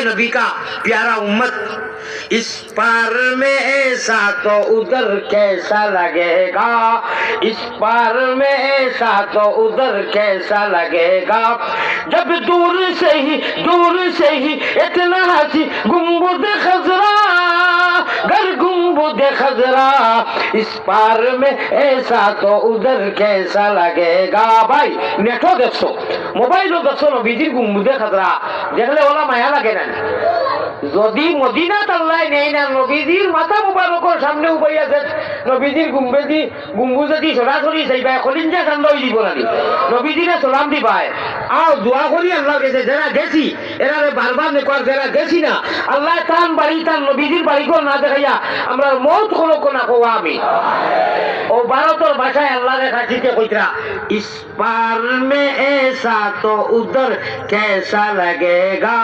नबी का प्यारा उम्मत, इस पार में ऐसा तो उधर कैसा लगेगा, इस पार में ऐसा तो उधर कैसा लगेगा, जब दूर से ही इतना हंसी गुंबद खजरा, गर गुंबद खजरा, इस पार में ऐसा तो उधर कैसा लगेगा। भाई नेटो देखो, मोबाइलो देखो, নবীজির গুম্বুদে খাজরা দেখলে ওলা মায়া লাগে না। যদি মদিনাত আল্লাহ নেই না, নবীজির মাথা মুবারকের সামনে উবাই আছে, নবীজির গুম্বুজে সরাসরি যাইবা খলিঞ্জা কান্দ হই দিব না, নবীজিরে সালাম দিবাই আও দোয়া করি আল্লাহর কাছে। যারা গেছি এরা বারবার নেকর, যারা গেছি না আল্লাহ তান বাড়ি তান নবীজির বাড়ি কো না দেখাইয়া আমরা মওত কোনো কোনা কোয়া আমি ও ভারতের ভাষায় আল্লাহরে কাছে কইতরা, इस पार में ऐसा तो उधर कैसा लगेगा।